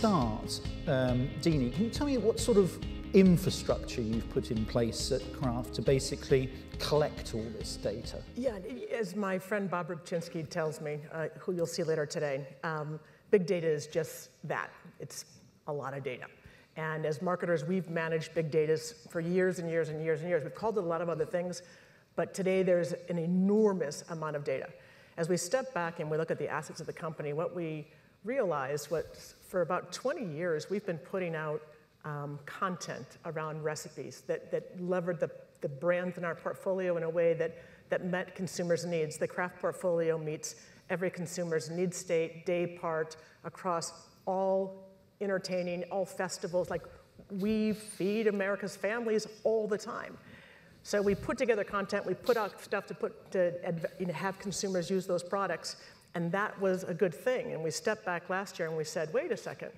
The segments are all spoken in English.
start, Deanie, can you tell me what sort of infrastructure you've put in place at Kraft to basically collect all this data? Yeah, as my friend Bob Rubczynski tells me, who you'll see later today, big data is just that. It's a lot of data. And as marketers, we've managed big data for years and years and years and years. We've called it a lot of other things, but today there's an enormous amount of data. As we step back and we look at the assets of the company, what we realized was for about 20 years, we've been putting out content around recipes that levered the brands in our portfolio in a way that met consumers' needs. The Kraft portfolio meets every consumer's need state, day part, across all entertaining, all festivals. Like, we feed America's families all the time. So we put together content, we put out stuff to have consumers use those products, and that was a good thing. And we stepped back last year and we said, wait a second,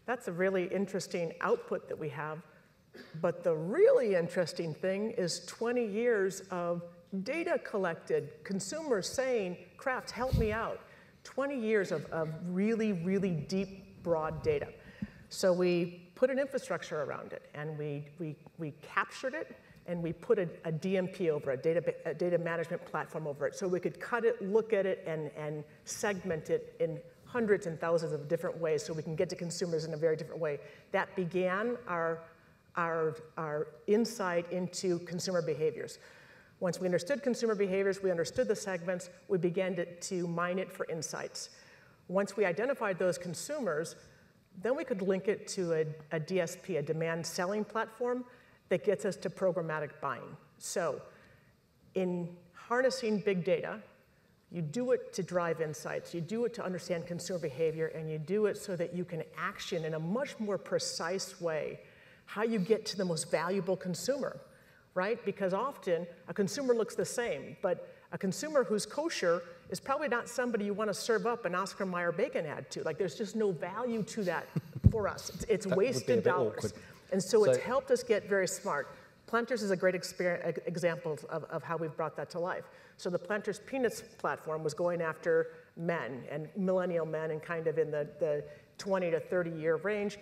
that's a really interesting output that we have, but the really interesting thing is 20 years of data collected, consumers saying, Kraft, help me out. 20 years of really, really deep, broad data. So we put an infrastructure around it, and we captured it, and we put a DMP over it, a data management platform over it, so we could cut it, look at it, and segment it in hundreds and thousands of different ways so we can get to consumers in a very different way. That began our insight into consumer behaviors. Once we understood consumer behaviors, we understood the segments, we began to mine it for insights. Once we identified those consumers, then we could link it to a DSP, a demand selling platform, that gets us to programmatic buying. So in harnessing big data, you do it to drive insights, you do it to understand consumer behavior, and you do it so that you can action in a much more precise way how you get to the most valuable consumer, right? Because often a consumer looks the same, but a consumer who's kosher is probably not somebody you want to serve up an Oscar Mayer bacon ad to. Like, there's just no value to that for us. It's wasted dollars. Awkward. And so it's helped us get very smart. Planters is a great example of how we've brought that to life. So the Planters Peanuts platform was going after men and millennial men and kind of in the 20 to 30 year range,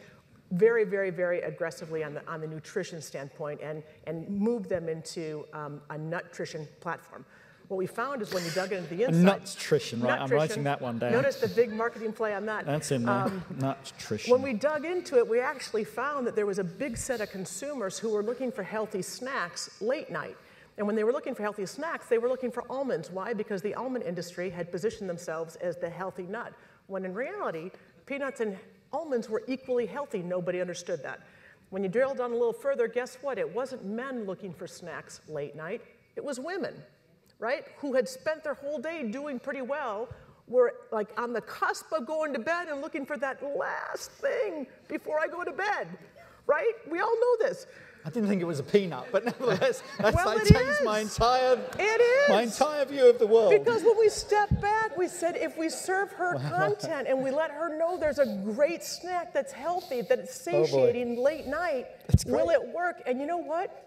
very, very, very aggressively on the nutrition standpoint, and moved them into a nutrition platform. What we found is when you dug into the insights. Nutrition, right? I'm writing that one down. Notice the big marketing play on that. That's in there. Nutrition. When we dug into it, we actually found that there was a big set of consumers who were looking for healthy snacks late night. And when they were looking for healthy snacks, they were looking for almonds. Why? Because the almond industry had positioned themselves as the healthy nut, when in reality, peanuts and almonds were equally healthy. Nobody understood that. When you drill down a little further, guess what? It wasn't men looking for snacks late night. It was women, right? Who had spent their whole day doing pretty well, were like on the cusp of going to bed and looking for that last thing before I go to bed, right? We all know this. I didn't think it was a peanut, but nevertheless, that's well, like changed my entire view of the world. Because when we stepped back, we said if we serve her content and we let her know there's a great snack that's healthy, that it's satiating late night, will it work? And you know what?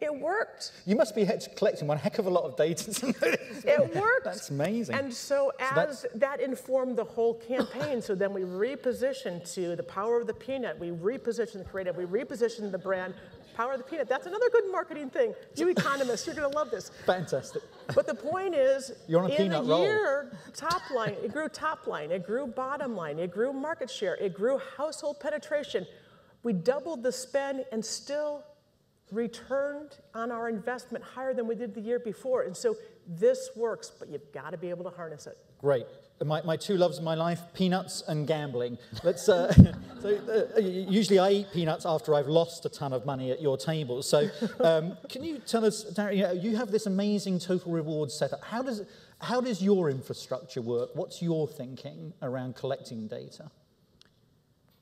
It worked. You must be collecting one heck of a lot of data to know this. It worked. That's amazing. And so as that informed the whole campaign, so then we repositioned to the power of the peanut, we repositioned the creative, we repositioned the brand, power of the peanut. That's another good marketing thing. You economists, you're going to love this. Fantastic. But the point is, you're on a peanut roll. In a year, top line, it grew top line, it grew bottom line, it grew market share, it grew household penetration. We doubled the spend and still returned on our investment higher than we did the year before. And so this works, but you've got to be able to harness it. Great. My two loves in my life, peanuts and gambling. Let's, usually I eat peanuts after I've lost a ton of money at your table. So can you tell us, Tariq, you have this amazing total rewards setup. How does your infrastructure work? What's your thinking around collecting data?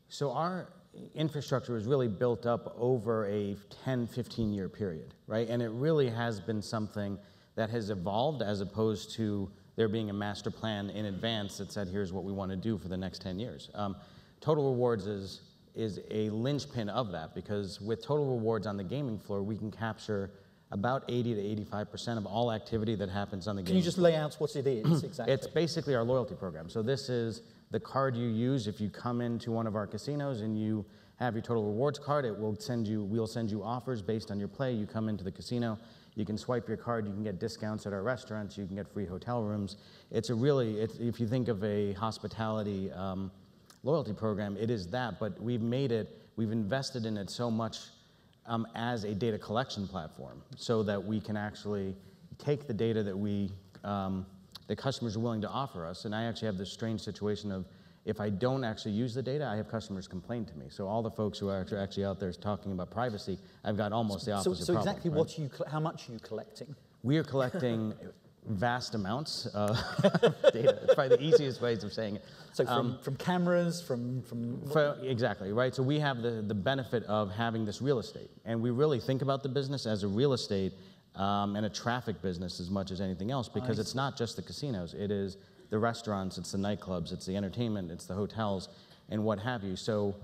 So our infrastructure was really built up over a 10, 15-year period, right? And it really has been something that has evolved as opposed to there being a master plan in advance that said, here's what we want to do for the next 10 years. Total rewards is a linchpin of that, because with total rewards on the gaming floor, we can capture about 80 to 85% of all activity that happens on the gaming floor. Can you just lay out what it is exactly? It's basically our loyalty program. So this is the card you use, if you come into one of our casinos and you have your total rewards card, we'll send you offers based on your play. You come into the casino, you can swipe your card, you can get discounts at our restaurants, you can get free hotel rooms. It's if you think of a hospitality loyalty program, it is that, but we've invested in it so much as a data collection platform so that we can actually take the data that the customers are willing to offer us. And I actually have this strange situation of, if I don't actually use the data, I have customers complain to me. So all the folks who are actually out there talking about privacy, I've got almost the opposite so problem. Exactly right? How much are you collecting? We are collecting vast amounts of data. It's probably the easiest ways of saying it. So from cameras, exactly, right? So we have the benefit of having this real estate. And we really think about the business as a real estate and a traffic business as much as anything else, because it's not just the casinos. It is the restaurants, it's the nightclubs, it's the entertainment, it's the hotels, and what have you. So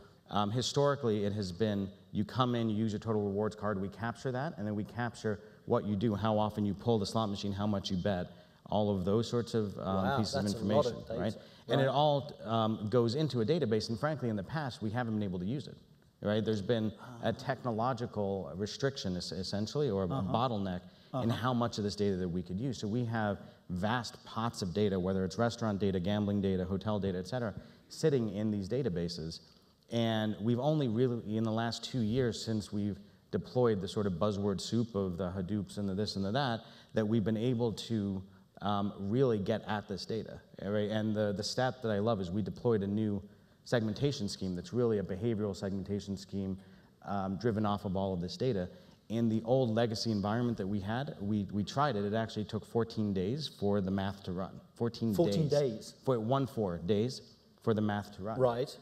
historically, it has been, you come in, you use your total rewards card, we capture that, and then we capture what you do, how often you pull the slot machine, how much you bet, all of those sorts of pieces of information, right? And it all goes into a database, and frankly, in the past, we haven't been able to use it, right? There's been a technological restriction, essentially, or a bottleneck in how much of this data that we could use. So we have vast pots of data, whether it's restaurant data, gambling data, hotel data, et cetera, sitting in these databases. And we've only really, in the last 2 years since we've deployed the sort of buzzword soup of the Hadoops and the this and the that we've been able to really get at this data, right? And the stat that I love is we deployed a new segmentation scheme that's really a behavioral segmentation scheme driven off of all of this data. In the old legacy environment that we had, we tried it. It actually took 14 days for the math to run. 14 days? 4 days for the math to run. Right.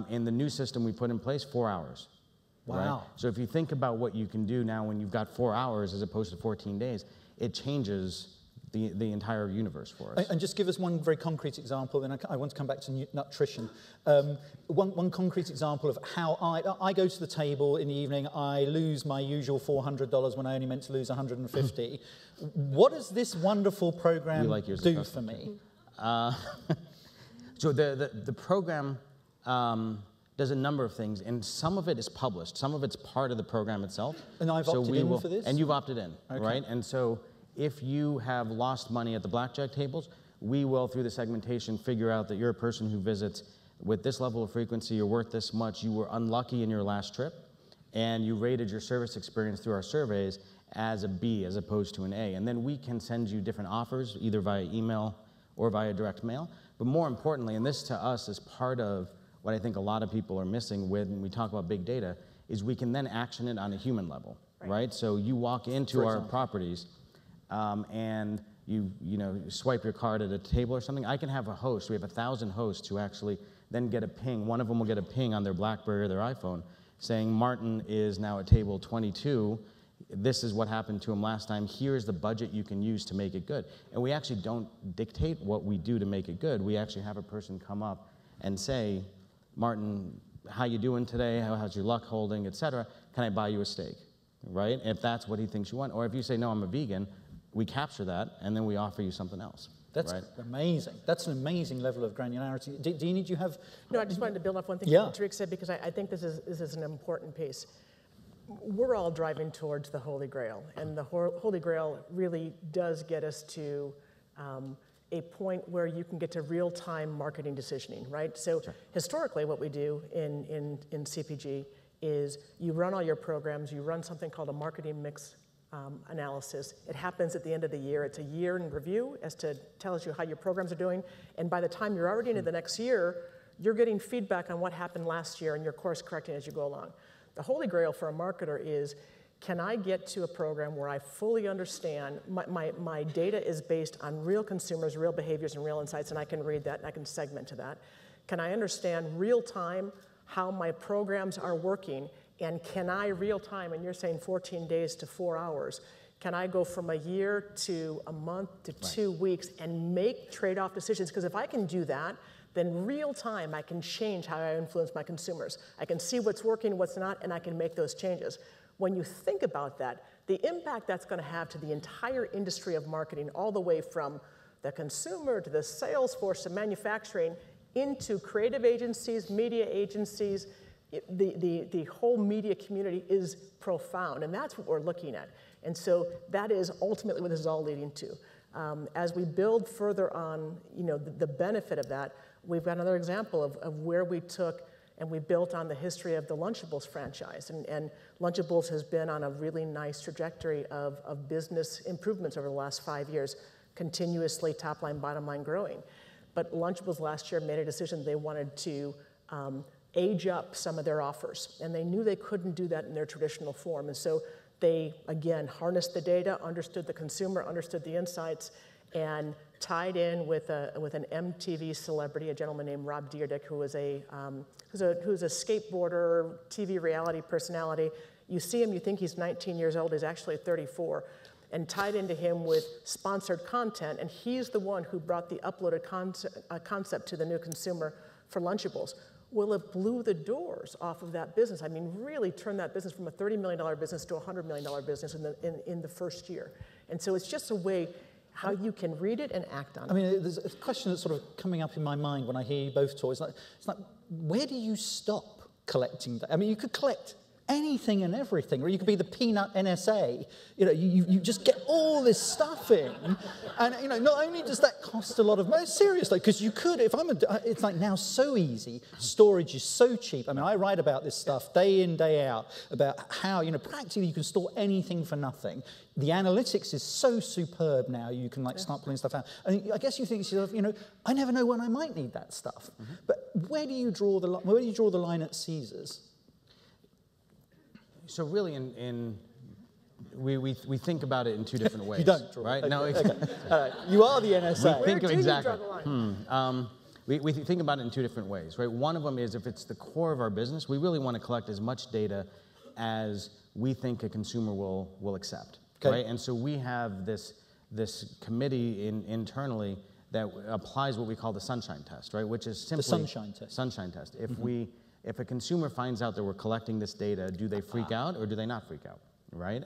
In the new system we put in place, 4 hours. Wow. Right? So if you think about what you can do now when you've got 4 hours as opposed to 14 days, it changes the entire universe for us. And just give us one very concrete example, then I want to come back to nutrition. One concrete example of how I go to the table in the evening, I lose my usual $400 when I only meant to lose $150. What does this wonderful program do for me? So the program does a number of things, and some of it is published. Some of it's part of the program itself. And I've opted in for this? And you've opted in, okay. Right? And so if you have lost money at the blackjack tables, we will, through the segmentation, figure out that you're a person who visits with this level of frequency, you're worth this much, you were unlucky in your last trip, and you rated your service experience through our surveys as a B as opposed to an A. And then we can send you different offers, either via email or via direct mail. But more importantly, and this to us is part of what I think a lot of people are missing when we talk about big data, is we can then action it on a human level, right? So you walk into our properties, and you swipe your card at a table or something. I can have a host. We have 1,000 hosts who actually then get a ping. One of them will get a ping on their BlackBerry or their iPhone saying, Martin is now at table 22. This is what happened to him last time. Here's the budget you can use to make it good. And we actually don't dictate what we do to make it good. We actually have a person come up and say, Martin, how you doing today? How's your luck holding, et cetera? Can I buy you a steak, right? If that's what he thinks you want. Or if you say, no, I'm a vegan, we capture that, and then we offer you something else. That's amazing. That's an amazing level of granularity. Deanie, do you have... No, I just wanted to build off one thing that Tariq said, because I think this is an important piece. We're all driving towards the Holy Grail, and the Holy Grail really does get us to a point where you can get to real-time marketing decisioning, right? So historically, what we do in CPG is you run all your programs, you run something called a marketing mix analysis. It happens at the end of the year. It's a year in review as to tells you how your programs are doing. And by the time you're already into the next year, you're getting feedback on what happened last year and you're course correcting as you go along. The Holy Grail for a marketer is, can I get to a program where I fully understand my data is based on real consumers, real behaviors, and real insights, and I can read that and I can segment to that? Can I understand real time how my programs are working? And can I real time, and you're saying 14 days to 4 hours, can I go from a year to a month to 2 weeks and make trade-off decisions? Because if I can do that, then real time I can change how I influence my consumers. I can see what's working, what's not, and I can make those changes. When you think about that, the impact that's going to have to the entire industry of marketing, all the way from the consumer to the sales force to manufacturing, into creative agencies, media agencies. The whole media community is profound, and that's what we're looking at. And so that is ultimately what this is all leading to. As we build further on, the benefit of that, we've got another example of where we took and we built on the history of the Lunchables franchise. And Lunchables has been on a really nice trajectory of business improvements over the last 5 years, continuously top line, bottom line growing. But Lunchables last year made a decision they wanted to age up some of their offers, and they knew they couldn't do that in their traditional form. And so they, again, harnessed the data, understood the consumer, understood the insights, and tied in with an MTV celebrity, a gentleman named Rob Dyrdek, who's a skateboarder, TV reality personality. You see him, you think he's 19 years old, he's actually 34, and tied into him with sponsored content, and he's the one who brought the uploaded concept to the new consumer for Lunchables. Well, it blew the doors off of that business. I mean, really turned that business from a $30 million business to a $100 million business in the first year. And so it's just a way how you can read it and act on it. I mean, there's a question that's sort of coming up in my mind when I hear you both talk. It's like, where do you stop collecting that? I mean, you could collect anything and everything, or you could be the peanut NSA. You just get all this stuff in, and not only does that cost a lot of money, seriously, because you could, it's like now so easy. Storage is so cheap. I mean, I write about this stuff day in, day out about how practically you can store anything for nothing. The analytics is so superb now. You can start pulling stuff out. And I guess you think to yourself, I never know when I might need that stuff. Mm-hmm. But where do you draw the line at Caesars? So really, we think about it in two different ways. You don't, right? Okay. No, okay. You are the NSA. We think of exactly. We think think about it in two different ways, right? One of them is if it's the core of our business, we really want to collect as much data as we think a consumer will accept, right? And so we have this committee internally that applies what we call the sunshine test, right? Which is simply the sunshine test. Sunshine test. If a consumer finds out that we're collecting this data, do they freak out or do they not freak out, right?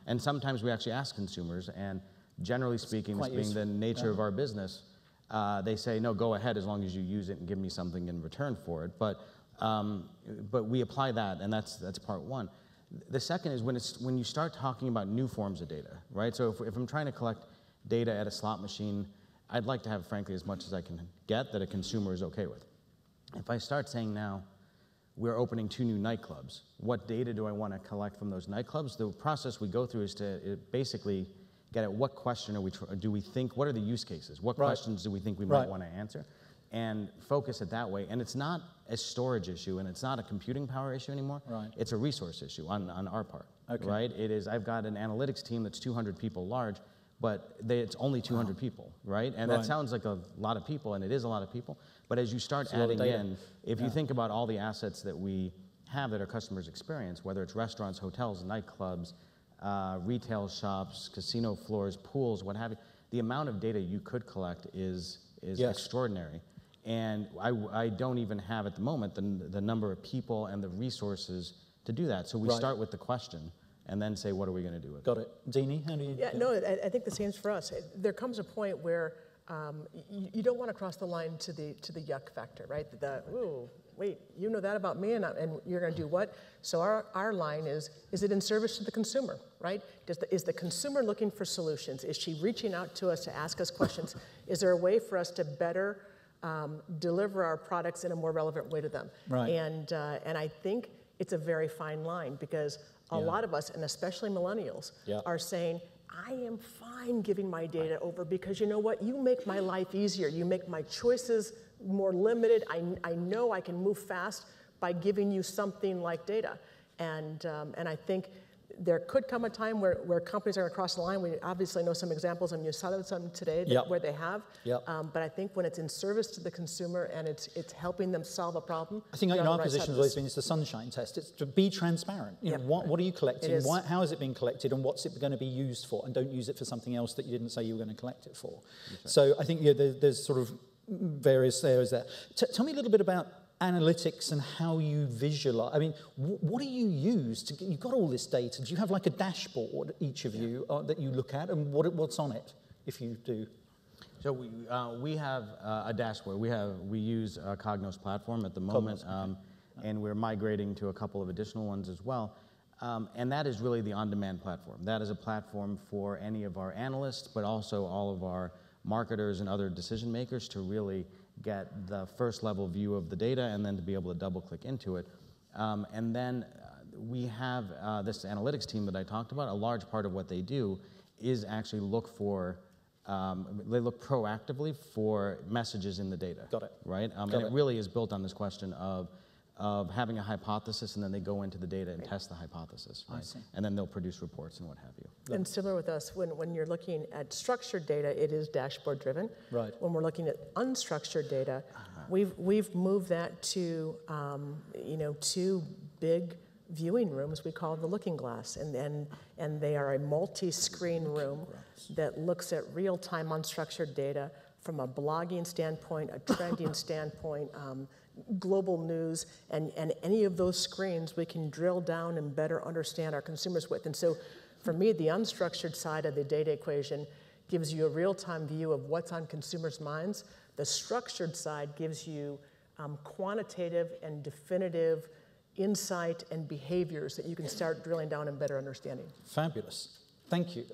And sometimes we actually ask consumers, and generally speaking, this being the nature of our business, they say, no, go ahead as long as you use it and give me something in return for it. But we apply that, and that's part one. The second is when you start talking about new forms of data, right? So if I'm trying to collect data at a slot machine, I'd like to have, frankly, as much as I can get that a consumer is okay with. If I start saying now, we're opening 2 new nightclubs, what data do I want to collect from those nightclubs? The process we go through is to basically get at what question do we think, what are the use cases? What questions do we think we might want to answer? And focus it that way. And it's not a storage issue, and it's not a computing power issue anymore. Right. It's a resource issue on our part, right? It is, I've got an analytics team that's 200 people large, but it's only 200 people, right? And that sounds like a lot of people, and it is a lot of people. But as you start adding in, if you think about all the assets that we have that our customers experience, whether it's restaurants, hotels, nightclubs, retail shops, casino floors, pools, what have you, the amount of data you could collect is extraordinary. And I don't even have at the moment the number of people and the resources to do that. So we start with the question and then say, what are we going to do with it? Got it. Deanie, how do you? Yeah, no, I think the same's for us. There comes a point where you don't want to cross the line to the yuck factor, right? Ooh, wait, you know that about me, and you're going to do what? So our line is it in service to the consumer, right? Is the consumer looking for solutions? Is she reaching out to us to ask us questions? Is there a way for us to better deliver our products in a more relevant way to them? Right. And I think it's a very fine line, because a lot of us, and especially millennials, are saying, I am fine giving my data over, because you know what? You make my life easier. You make my choices more limited. I know I can move fast by giving you something like data. And I think there could come a time where companies are going to cross the line. We obviously know some examples, and you saw some today where they have. But I think when it's in service to the consumer and it's helping them solve a problem. I think our position has always been it's the sunshine test. It's to be transparent. What are you collecting? How is it being collected, and what's it going to be used for? And don't use it for something else that you didn't say you were going to collect it for. So I think there's sort of various areas there. Tell me a little bit about analytics and how you visualize. I mean, what do you use to you've got all this data? Do you have like a dashboard, each of you, that you look at, and what's on it, if you do? So we have a dashboard. We use a Cognos platform at the moment, and we're migrating to a couple of additional ones as well. And that is really the on-demand platform. That is a platform for any of our analysts, but also all of our marketers and other decision makers to really get the first level view of the data and then to be able to double click into it. And then we have this analytics team that I talked about. A large part of what they do is actually look for they look proactively for messages in the data. Got it. Right? And it really is built on this question of having a hypothesis, and then they go into the data and test the hypothesis. Right? I see. And then they'll produce reports and what have you. And similar with us, when you're looking at structured data, it is dashboard driven. Right. When we're looking at unstructured data, we've moved that to 2 big viewing rooms we call the looking glass, and they are a multi-screen room that looks at real-time unstructured data from a blogging standpoint, a trending standpoint, global news, and any of those screens we can drill down and better understand our consumers with. And so for me, the unstructured side of the data equation gives you a real-time view of what's on consumers' minds. The structured side gives you quantitative and definitive insight and behaviors that you can start drilling down and better understanding. Fabulous. Thank you.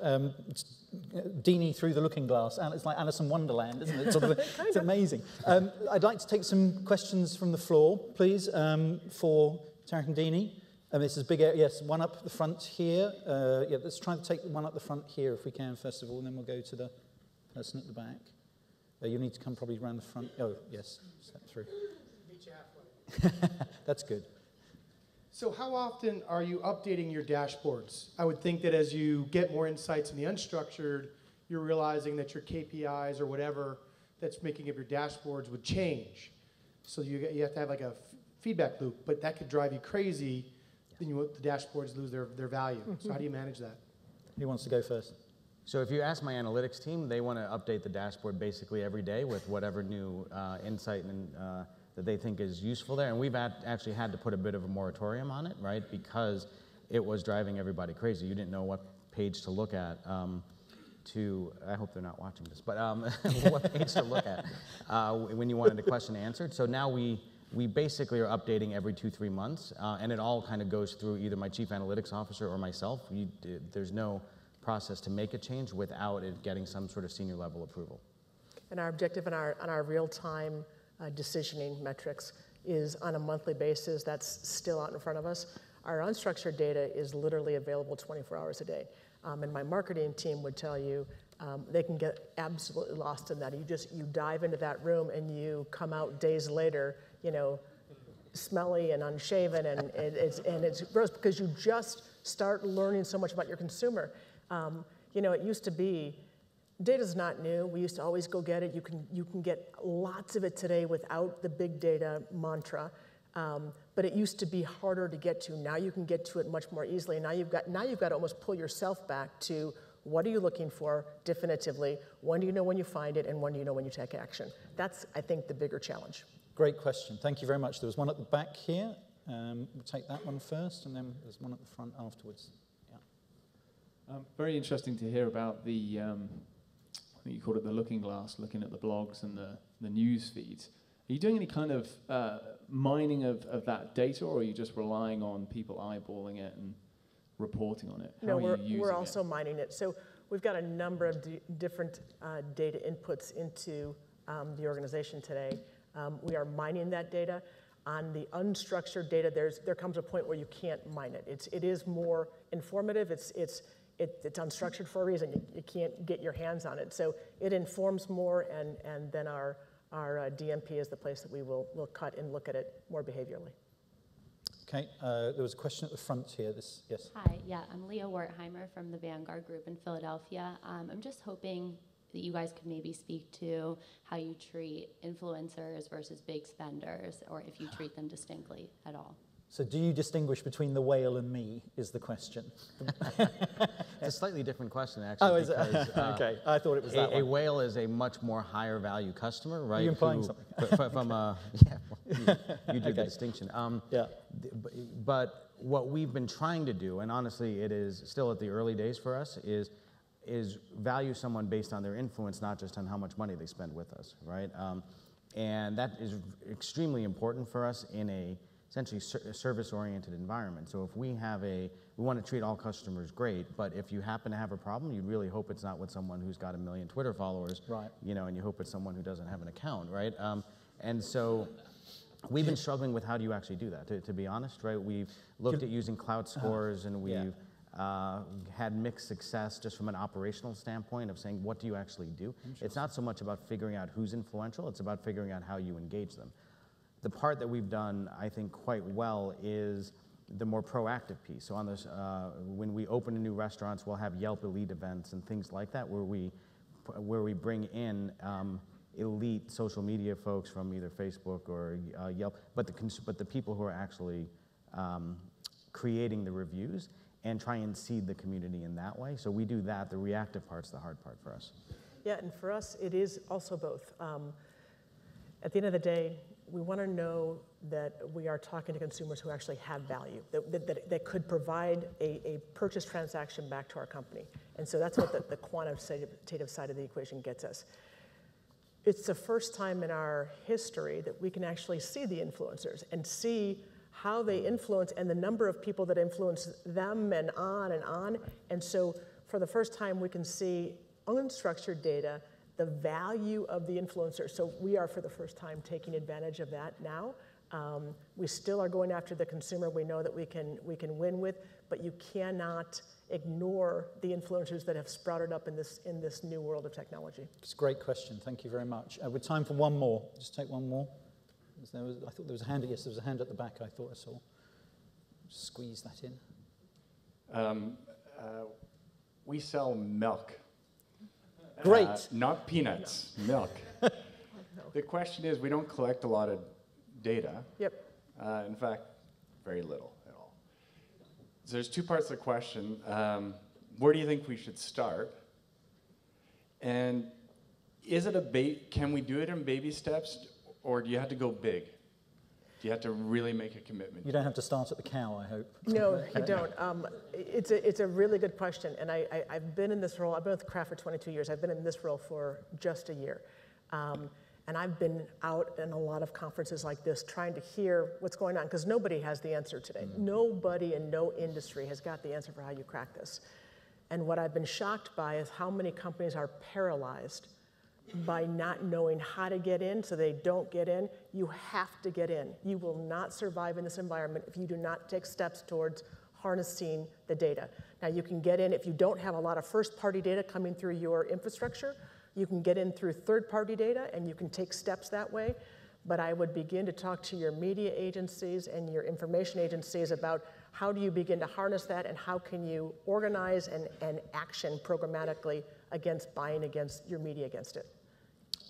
It's Deanie through the looking glass, and it's like Alice in Wonderland, isn't it? Sort of it's amazing. I'd like to take some questions from the floor, please, for Tariq and Deanie. This is big. Yes, one up the front here. Let's try to take one up the front here if we can, first of all, and then we'll go to the person at the back. You'll need to come probably around the front. Oh, yes, step through. Meet you halfway. That's good. So how often are you updating your dashboards? I would think that as you get more insights in the unstructured, you're realizing that your KPIs or whatever that's making up your dashboards would change. So you have to have like a feedback loop, but that could drive you crazy. Then the dashboards lose their value. So how do you manage that? Who wants to go first? So if you ask my analytics team, they want to update the dashboard basically every day with whatever new insight and that they think is useful there. And we've actually had to put a bit of a moratorium on it, right? Because it was driving everybody crazy. You didn't know what page to look at I hope they're not watching this, but what page to look at when you wanted a question answered. So now we basically are updating every 2-3 months, and it all kind of goes through either my chief analytics officer or myself. There's no process to make a change without it getting some sort of senior level approval. And our objective on our real-time decisioning metrics is on a monthly basis. That's still out in front of us. Our unstructured data is literally available 24 hours a day. And my marketing team would tell you they can get absolutely lost in that. You dive into that room and you come out days later, smelly and unshaven, and it's gross because you just start learning so much about your consumer. It used to be, data's not new. We used to always go get it. You can get lots of it today without the big data mantra. But it used to be harder to get to. Now you can get to it much more easily. Now you've got to almost pull yourself back to what are you looking for definitively? When do you know when you find it, and when do you know when you take action? That's, I think, the bigger challenge. Great question. Thank you very much. There was one at the back here. We'll take that one first, and then there's one at the front afterwards. Yeah. Very interesting to hear about the, I think you called it the looking glass, looking at the blogs and the news feeds. Are you doing any kind of mining of that data, or are you just relying on people eyeballing it and reporting on it? No, we're also mining it. So we've got a number of different data inputs into the organization today. We are mining that data. On the unstructured data, there comes a point where you can't mine it. It is more informative. It's unstructured for a reason. You can't get your hands on it. So it informs more, and then our DMP is the place that we'll cut and look at it more behaviorally. Okay, there was a question at the front here. Yes. Hi, yeah, I'm Leah Wertheimer from the Vanguard Group in Philadelphia. I'm just hoping that you guys could maybe speak to how you treat influencers versus big spenders, or if you treat them distinctly at all. So do you distinguish between the whale and me, is the question? It's a slightly different question, actually. Oh, is it? Okay, I thought it was that one. A whale is a much more higher value customer, right? Are you implying something? From you did the distinction. Yeah. But what we've been trying to do, and honestly it is still at the early days for us, is is value someone based on their influence, not just on how much money they spend with us, right? And that is extremely important for us in a essentially service-oriented environment. So if we want to treat all customers great, but if you happen to have a problem, you really hope it's not with someone who's got 1 million Twitter followers, right? You know, and you hope it's someone who doesn't have an account, right? And so we've been struggling with how do you actually do that, to be honest, right? We've looked at using cloud scores, and we've had mixed success just from an operational standpoint of saying, what do you actually do? It's not so much about figuring out who's influential, it's about figuring out how you engage them. The part that we've done, I think, quite well is the more proactive piece. So on this, when we open a new restaurants, we'll have Yelp Elite events and things like that, where we bring in elite social media folks from either Facebook or Yelp, but the people who are actually creating the reviews, and try and seed the community in that way. So we do that. The reactive part's the hard part for us. Yeah, and for us, it is also both. At the end of the day, we want to know that we are talking to consumers who actually have value, that could provide a purchase transaction back to our company. And so that's what the quantitative side of the equation gets us. It's the first time in our history that we can actually see the influencers and see how they influence and the number of people that influence them and on and on. And so for the first time, we can see unstructured data, the value of the influencer. So we are, for the first time, taking advantage of that now. We still are going after the consumer we know that we can win with, but you cannot ignore the influencers that have sprouted up in this new world of technology. It's a great question. Thank you very much. With time for one more. Just take one more. I thought there was a hand. Yes, there was a hand at the back. I thought I saw. Squeeze that in. We sell milk. Great. Not peanuts, milk. The question is, we don't collect a lot of data. Yep. In fact, very little at all. So there's two parts of the question. Where do you think we should start? And is it can we do it in baby steps, or do you have to go big? Do you have to really make a commitment? You don't have to start at the cow, I hope. No, you don't. It's a really good question, and I've been in this role. I've been with Kraft for 22 years. I've been in this role for just a year. And I've been out in a lot of conferences like this trying to hear what's going on, because nobody has the answer today. Nobody in no industry has got the answer for how you crack this. And what I've been shocked by is how many companies are paralyzed by not knowing how to get in, so they don't get in. You have to get in. You will not survive in this environment if you do not take steps towards harnessing the data. Now, you can get in if you don't have a lot of first-party data coming through your infrastructure. You can get in through third-party data, and you can take steps that way. But I would begin to talk to your media agencies and your information agencies about how do you begin to harness that, and how can you organize and action programmatically against buying against your media against it.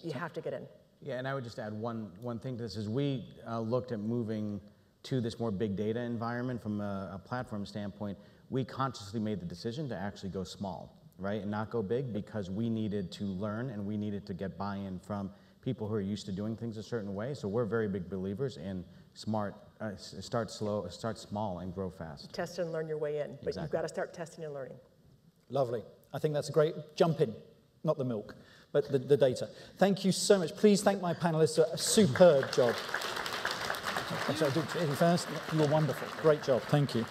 You have to get in. Yeah, and I would just add one thing to this is we looked at moving to this more big data environment from a platform standpoint. We consciously made the decision to actually go small, right, and not go big, because we needed to learn and we needed to get buy-in from people who are used to doing things a certain way. So we're very big believers in start small and grow fast. Test and learn your way in, but Exactly. You've got to start testing and learning. Lovely. I think that's a great jump in, not the milk, but the data. Thank you so much. Please thank my panelists. A superb job. Actually, I did you first. You were wonderful. Great job. Thank you.